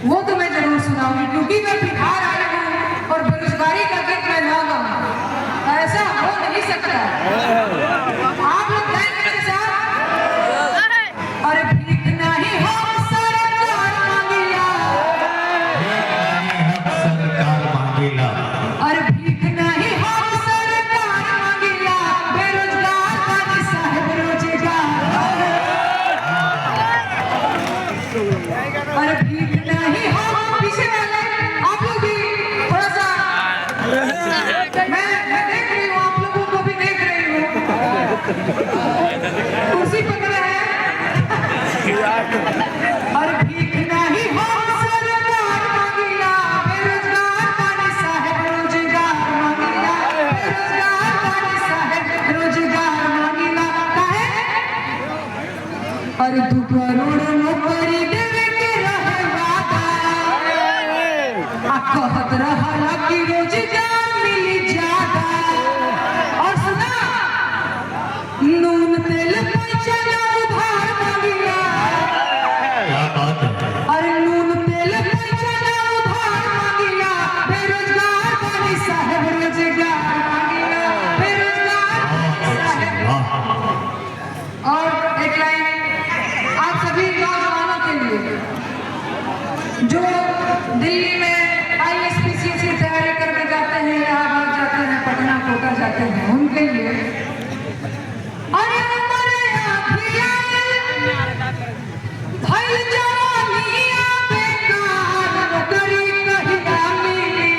वो तो मैं जरूर सुनाऊंगी क्योंकि मैं बिहार आई हूँ और बेरोजगारी का गीत मैं ना गाऊं ऐसा हो नहीं सकता। आप लोग गाएंगे मेरे साथ। और भीख नहीं हम सरकार मांगिला, सरकार मांगिला, और भीख नहीं हम सरकार मांगिला, बेरोजगार बानी साहब रोजगार, और भीख नहीं हम पीछे वाले आप लोग भी थोड़ा सा मैं देख रही हूँ, आप लोगों को भी देख रही हूँ, कुर्सी पकड़े हैं। और भीख नहीं हम सरकार मांगिला, बेरोजगार बानी साहब रोजगार मांगिला, बेरोजगार बानी साहब रोजगार मांगिला काहे? और 2 करोड़ नौकरी देवे के रहे वादा, आ कहत रहला कि रोजगार मिली ज्यादा। और सुना नून तेल पैसा ना उधार मांगिला, क्या बात है। और नून तेल पैसा ना उधार मांगिला, बेरोजगार बानी साहब रोजगार मांगिला, बेरोजगार बानी साहब। और एक लाइन आप सभी नौजवानों के लिए जो दिल्ली में ISPCC की तैयारी करने जाते हैं, इलाहाबाद जाते हैं, पटना कोटा जाते हैं, उनके लिए अरे हमारे अखियाँ भइल जवानिया बेकार, नौकरी कहिया मिली।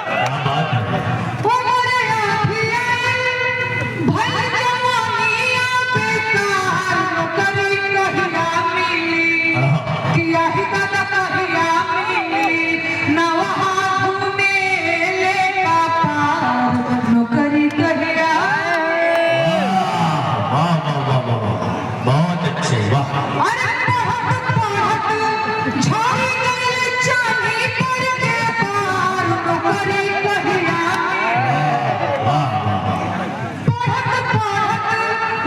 क्या बात है। हमारे अखियाँ भइल जवानिया बेकार, नौकरी कहिया मिली। किया ही दादा कहिया मिली, ना वहाँ घूमेले का पार, नौकरी कहिया। वाह वाह वाह वाह वाह, बहुत अच्छे, वाह। अरे बहुत बहुत झाड़ी गई चांदी पर के पार, नौकरी कहिया मिली। वाह वाह, बहुत बहुत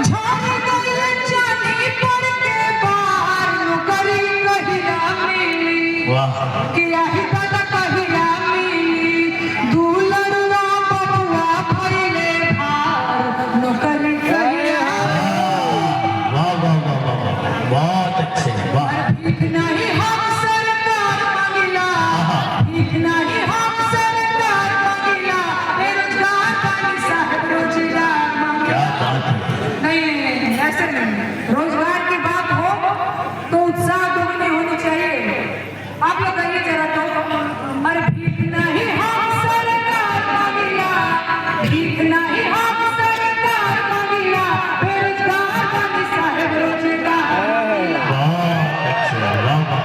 झाड़ी गई चांदी पर के पार, नौकरी कहिया मिली। वाह। किया ही दादा कहिया मिली, दुलरुआ बबुआ भइले भार, नौकरी कहिया। वाह वाह वाह वाह वाह, बहुत अच्छे, वाह। भीख नहीं हम सरकार मांगिला, भीख नहीं हम सरकार मांगिला, बेरोजगार बानी साहब रोजगार क्या मांगिला। बात है। नहीं ऐसे नहीं, रोजगार की बात हो तो उत्साह दोगुनी होनी चाहिए। आप लोग आइए जरा तो। और भीख नहीं हम सरकार मांगिला, भीख नहीं हम सरकार मांगिला, बेरोजगार बानी साहब रोजगार मांगिला, बहुत अच्छे, वाह वाह।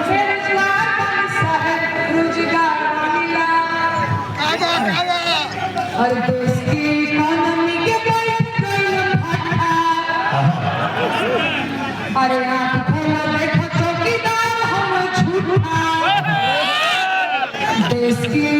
बेरोजगार बानी साहब रोजगार मांगिला। और देश की इकोनॉमी के बैठ गई फटा, अरे आँख खोला देखो चौकीदार इसकी